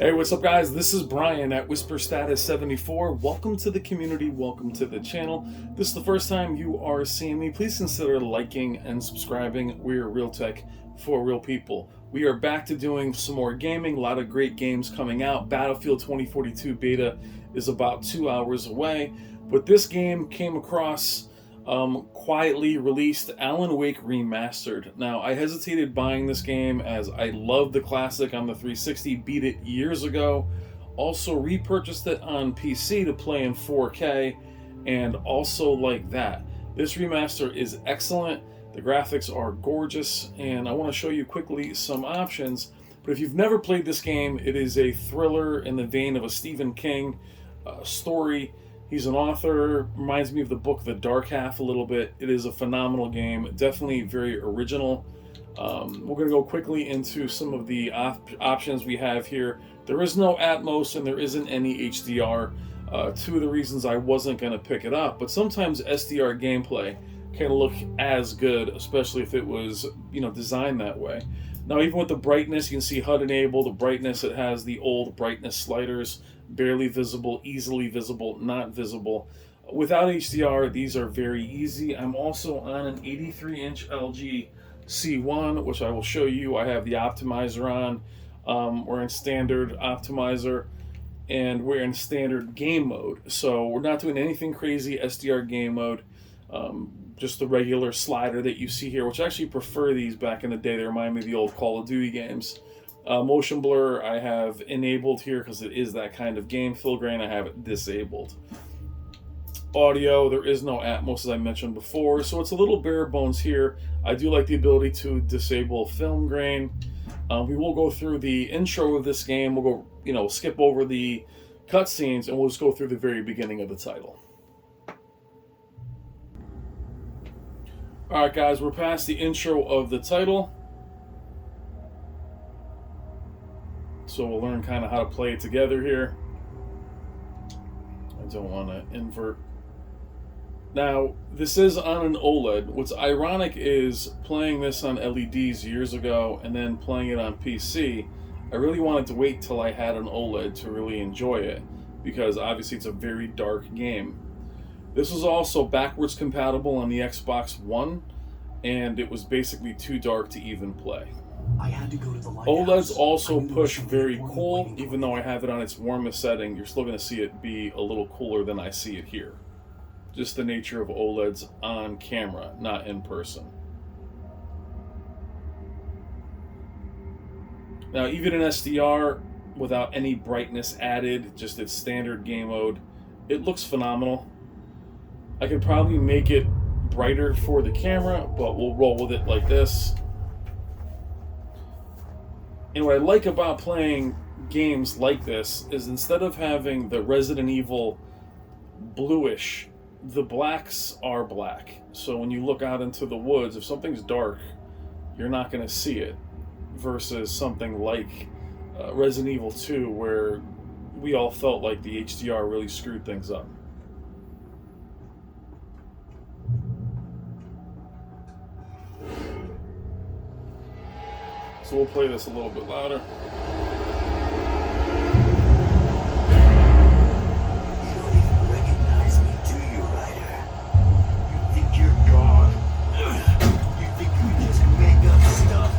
Hey, what's up, guys? This is Brian at Whisper Status 74. Welcome to the community. Welcome to the channel. This is the first time you are seeing me. Please consider liking and subscribing. We're Real Tech for Real People. We are back to doing some more gaming. A lot of great games coming out. Battlefield 2042 beta is about 2 hours away. But this game came across quietly released, Alan Wake Remastered. Now, I hesitated buying this game as I love the classic on the 360, beat it years ago, also repurchased it on PC to play in 4K, and also like that. This remaster is excellent, the graphics are gorgeous, and I want to show you quickly some options. But if you've never played this game, it is a thriller in the vein of a Stephen King story. He's an author, reminds me of the book The Dark Half a little bit. It is a phenomenal game, definitely very original. We're going to go quickly into some of the options we have here. There is no Atmos and there isn't any HDR. Two of the reasons I wasn't going to pick it up, but sometimes SDR gameplay can look as good, especially if it was, designed that way. Now, even with the brightness, you can see HUD enabled. The brightness, it has the old brightness sliders, barely visible, easily visible, not visible. Without HDR, these are very easy. I'm also on an 83-inch LG C1, which I will show you. I have the optimizer on. We're in standard optimizer, and we're in standard game mode. So we're not doing anything crazy SDR game mode. Just the regular slider that you see here, which I actually prefer these. Back in the day, they remind me of the old Call of Duty games. Motion blur I have enabled here because it is that kind of game. Fill grain I have it disabled. Audio, there is no Atmos as I mentioned before, so it's a little bare bones here. I do like the ability to disable film grain. We will go through the intro of this game. We'll go, skip over the cutscenes, and we'll just go through the very beginning of the title. Alright guys, we're past the intro of the title. So we'll learn kind of how to play it together here. I don't want to invert. Now, this is on an OLED. What's ironic is playing this on LEDs years ago and then playing it on PC. I really wanted to wait till I had an OLED to really enjoy it, because obviously it's a very dark game. This was also backwards compatible on the Xbox One, and it was basically too dark to even play. I had to go to the OLEDs also push very cool. Even though I have it on its warmest setting, you're still going to see it be a little cooler than I see it here. Just the nature of OLEDs on camera, not in person. Now, even in SDR, without any brightness added, just its standard game mode, it looks phenomenal. I could probably make it brighter for the camera, but we'll roll with it like this. And what I like about playing games like this is instead of having the Resident Evil bluish, the blacks are black. So when you look out into the woods, if something's dark, you're not going to see it. Versus something like Resident Evil 2, where we all felt like the HDR really screwed things up. So we'll play this a little bit louder. You don't even recognize me, do you, Ryder? You think you're God? You think you can just make up stuff?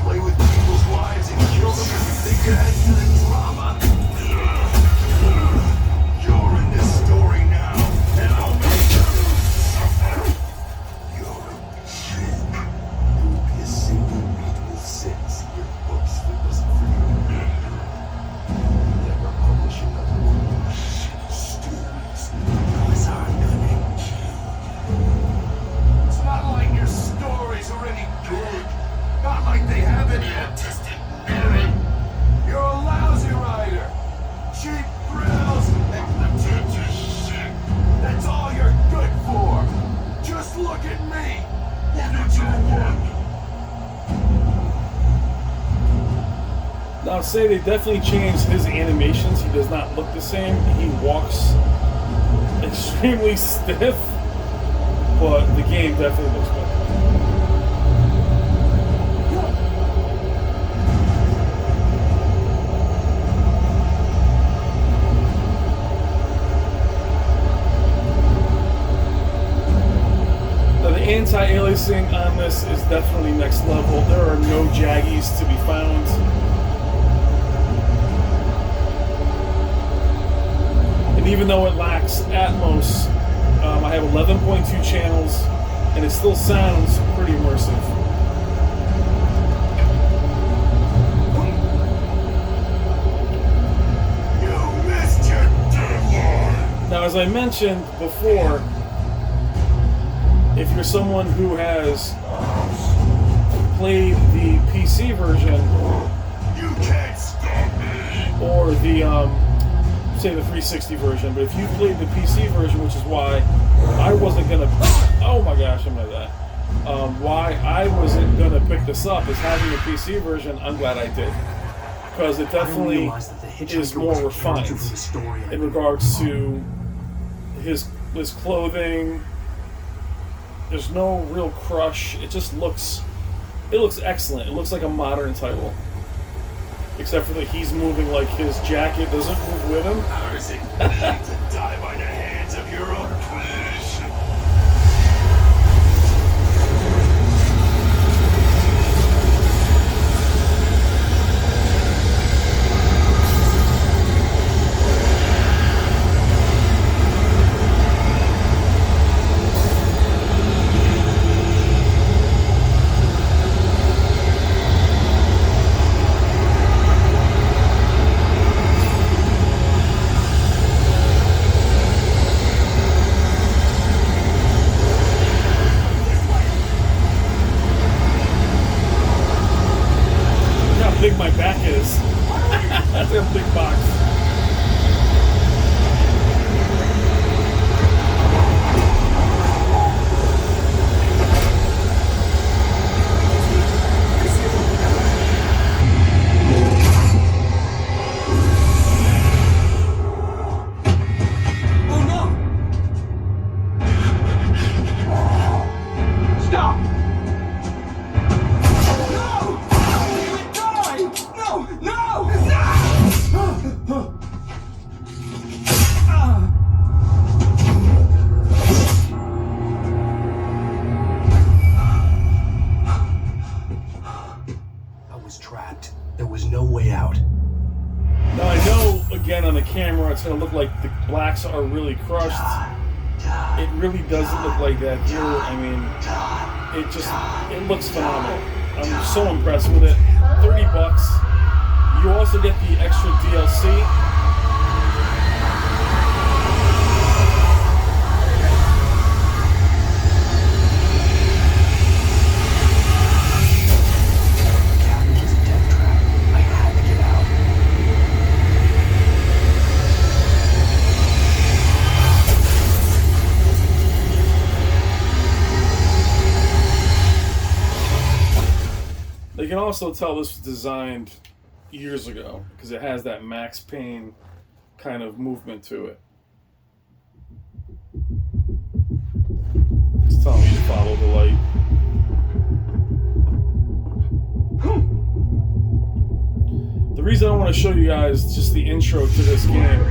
Play with people's lives and kill them if you think you're into the drama? You're in this story now, and I'll make you suffer. You're a joke. There will be a single sentence in your books if it wasn't for you. Never publish another one of those shit stories, because I'm gonna kill you. It's not like your stories are any good. Not like they have any artistic merit. You're a lousy writer. Cheap thrills and pretentious shit. That's all you're good for. Just look at me. What did you want? Now, I'd say they definitely changed his animations. He does not look the same. He walks extremely stiff, but the game definitely looks better. anti-aliasing on this is definitely next level. There are no jaggies to be found. And even though it lacks Atmos, I have 11.2 channels, and it still sounds pretty immersive. You missed your deadline. Now, as I mentioned before, if you're someone who has played the PC version, You can't stop me. or the say the 360 version, but if you played the PC version, which is why I wasn't gonna, oh my gosh, I'm like that. Why I wasn't gonna pick this up is having the PC version. I'm glad I did, because it definitely is more refined in regards to his clothing. There's no real crush. It just looks excellent. It looks like a modern title. Except for that he's moving like his jacket doesn't move with him. How does it feel to die by the hands of your own creation? Big my back is. That's a big box. Oh no! Stop! Trapped. There was no way out. Now I know, again, on the camera it's going to look like the blacks are really crushed. It really doesn't look like that here. I mean, it looks phenomenal. I'm so impressed with it. $30. You also get the extra DLC. You can also tell this was designed years ago because it has that Max Payne kind of movement to it. It's telling me to follow the light. The reason I want to show you guys just the intro to this game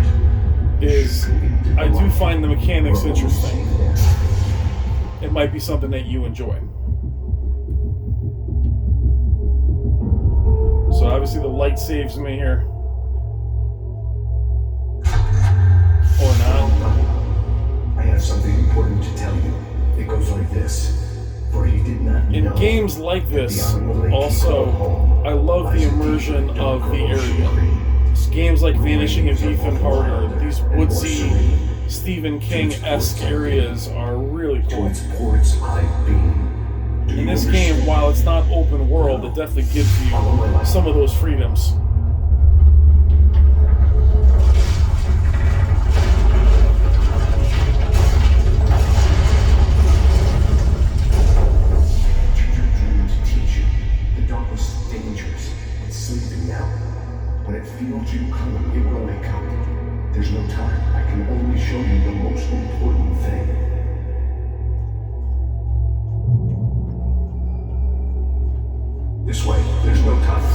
is I do find the mechanics interesting. It might be something that you enjoy. So obviously the light saves me here. Or not. I have something important to tell you. It goes like this. For he did not in games like this, also, I love the immersion of the area. Games like Vanishing of Ethan Carter, these woodsy, Stephen King-esque areas are really cool. In this game, while it's not open world, it definitely gives you some of those freedoms. The darkness is dangerous. It's sleeping now. When it feels you coming, it will wake up. There's no time. I can only show you the most important thing. This way, there's no time. The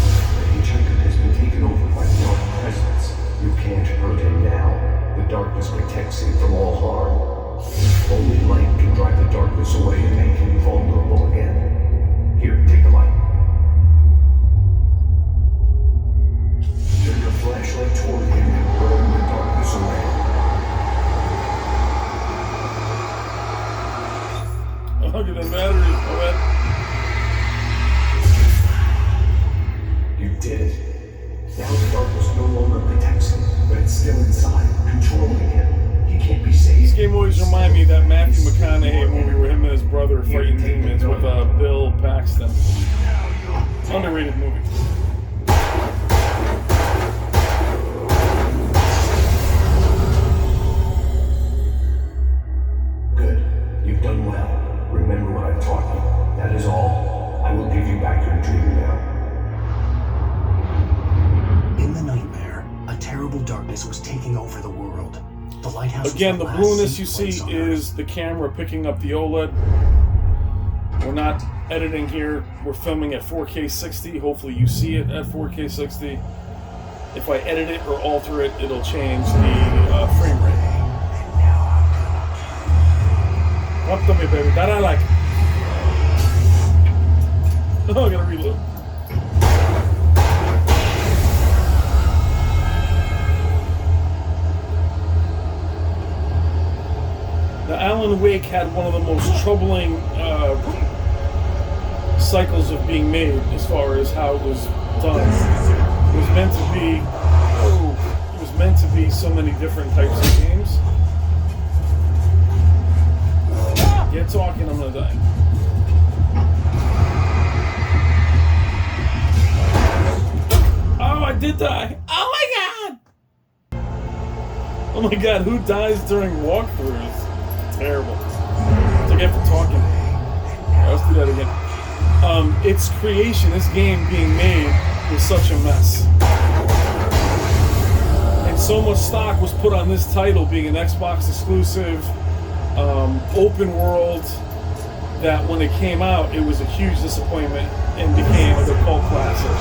hitchhiker has been taken over by the dark presence. You can't hurt him now. The darkness protects him from all harm. Only light can drive the darkness away and make him Look at the batteries, man. You did it. Now the darkness no longer protects him, but it's still inside, controlling him. He can't be saved. This game always reminds me of that Matthew McConaughey movie where him and his brother are fighting demons with Bill Paxton. Underrated movie. Good. You've done well. Remember what I've taught you. That is all. I will give you back your dream now. In the nightmare, a terrible darkness was taking over the world. The lighthouse. Again, the blueness you see is the camera picking up the OLED. We're not editing here. We're filming at 4K 60. Hopefully you see it at 4K 60. If I edit it or alter it, it'll change the frame rate. Up to me, baby. That I like. Oh, I gotta reload. Now, Alan Wake had one of the most troubling cycles of being made as far as how it was done. It was meant to be. Oh, it was meant to be so many different types of games. Get talking, I'm gonna die. Oh, I did die. Oh my god! Oh my god, who dies during walkthroughs? Terrible. It's like after talking. Alright, let's do that again. Its creation, this game being made, was such a mess. And so much stock was put on this title being an Xbox exclusive, open world, that when it came out, it was a huge disappointment and became a cult classic.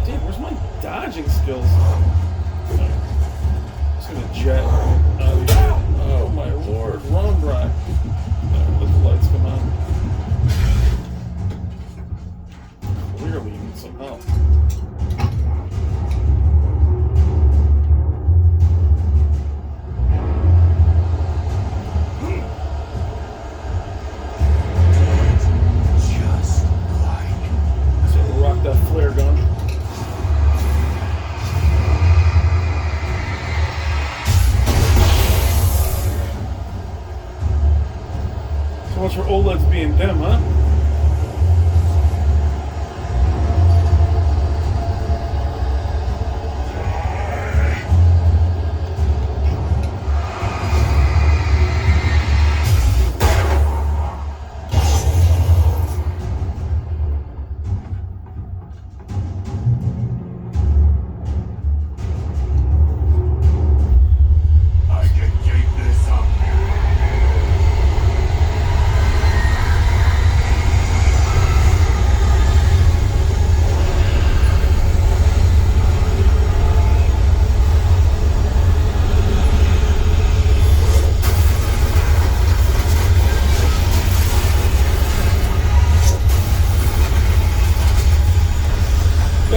Damn, where's my dodging skills? I'm just gonna jet out of here. Oh my lord, run, Brian. Let the lights come on. Clearly need some help. That flare gun. So much for OLEDs being dim, huh?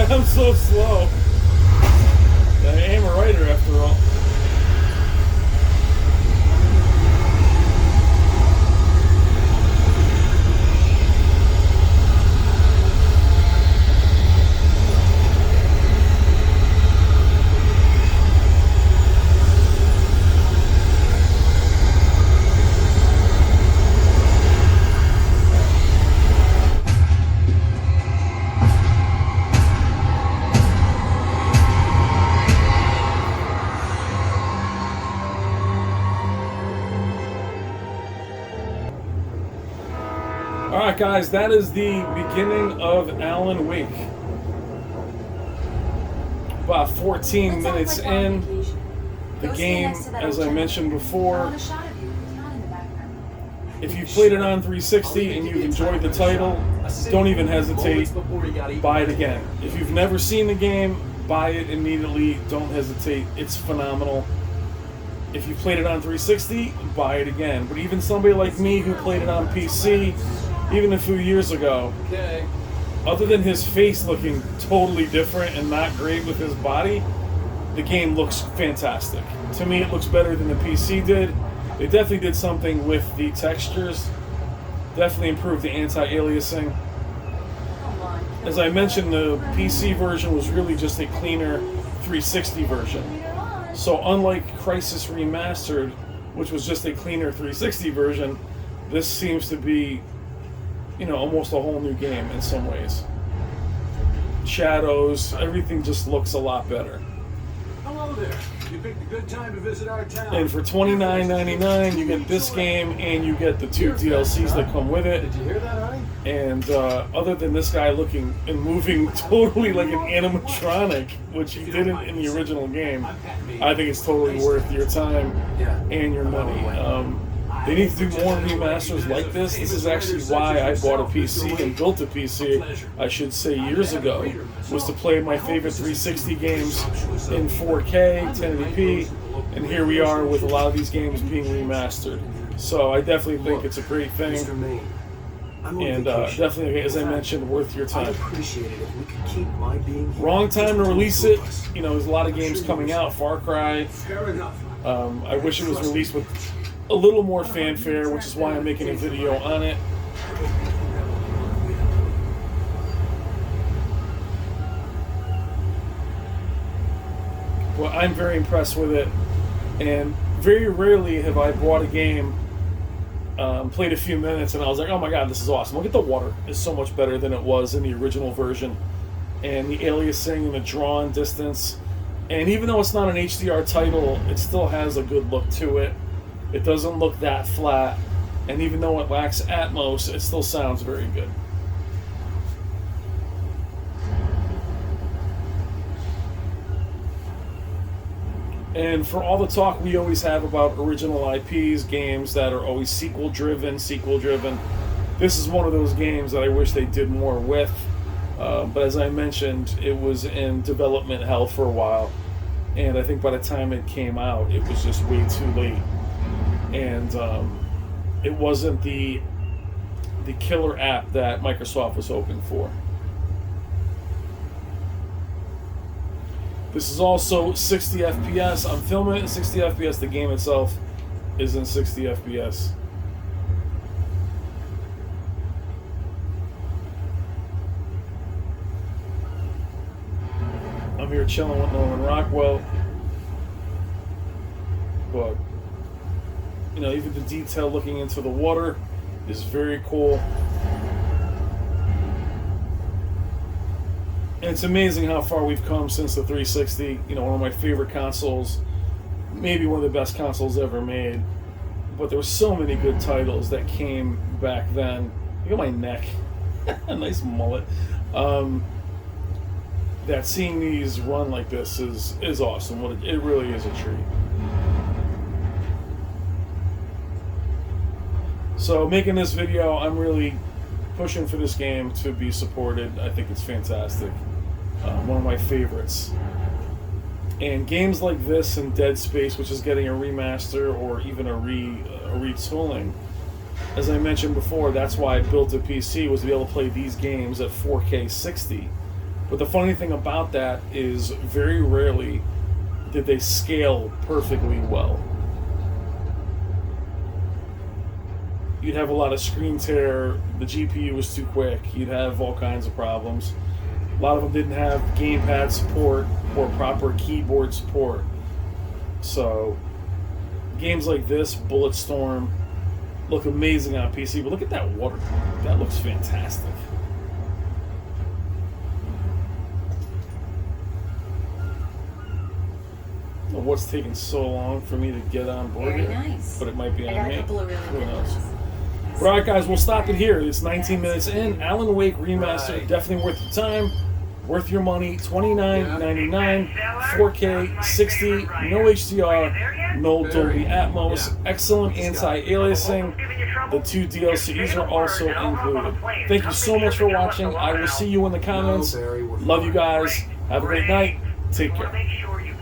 I'm so slow. I am a writer after all. Alright guys, that is the beginning of Alan Wake. About 14 minutes in, the game, as I mentioned before, if you've played it on 360 and you've enjoyed the title, don't even hesitate, buy it again. If you've never seen the game, buy it immediately, don't hesitate, it's phenomenal. If you played it on 360, buy it again. But even somebody like me who played it on PC, even a few years ago, other than his face looking totally different and not great with his body, the game looks fantastic. To me, it looks better than the PC did. They definitely did something with the textures. Definitely improved the anti-aliasing. As I mentioned, the PC version was really just a cleaner 360 version. So unlike Crisis Remastered, which was just a cleaner 360 version, this seems to be, almost a whole new game in some ways. Shadows, everything just looks a lot better. Hello there. You picked a good time to visit our town. And for $29.99, you get this game and you get the 2 DLCs that come with it. Did you hear that, honey? And other than this guy looking and moving totally like an animatronic, which he didn't in the original game, I think it's totally worth your time and your money. They need to do more remasters like this. This is actually why I bought a PC and built a PC, I should say years ago, was to play my favorite 360 games in 4K, 1080p, and here we are with a lot of these games being remastered. So I definitely think it's a great thing, and definitely, as I mentioned, worth your time. Wrong time to release it. There's a lot of games coming out. Far Cry. I wish it was released with a little more fanfare, which is why I'm making a video on it. Well, I'm very impressed with it, and very rarely have I bought a game, played a few minutes, and I was like, oh my god, this is awesome. Look at the water. It's so much better than it was in the original version, and the aliasing and the drawn distance, and even though it's not an HDR title, it still has a good look to it. It doesn't look that flat, and even though it lacks Atmos, it still sounds very good. And for all the talk we always have about original IPs, games that are always sequel-driven, this is one of those games that I wish they did more with. But as I mentioned, it was in development hell for a while, and I think by the time it came out, it was just way too late. And it wasn't the killer app that Microsoft was hoping for. This is also 60 FPS. I'm filming it in 60 FPS. The game itself is in 60 FPS. I'm here chilling with Norman Rockwell. But even the detail looking into the water is very cool. And it's amazing how far we've come since the 360. One of my favorite consoles, maybe one of the best consoles ever made. But there were so many good titles that came back then. Look at my neck. A nice mullet. That seeing these run like this is awesome. It really is a treat. So making this video, I'm really pushing for this game to be supported. I think it's fantastic. One of my favorites. And games like this and Dead Space, which is getting a remaster or even a retooling, as I mentioned before, that's why I built a PC, was to be able to play these games at 4K 60. But the funny thing about that is very rarely did they scale perfectly well. You'd have a lot of screen tear, the GPU was too quick, you'd have all kinds of problems. A lot of them didn't have gamepad support or proper keyboard support. So, games like this, Bulletstorm, look amazing on PC, but look at that water. That looks fantastic. What's taking so long for me to get on board Very here? nice. But it might be on I got me. a couple of really Who good knows? ones. Alright guys, we'll stop it here. It's 19 minutes in. Alan Wake Remastered, definitely worth your time. Worth your money. $29.99, 4K, 60, no HDR, no Dolby Atmos, excellent anti-aliasing. The 2 DLCs are also included. Thank you so much for watching. I will see you in the comments. Love you guys. Have a great night. Take care. Make sure you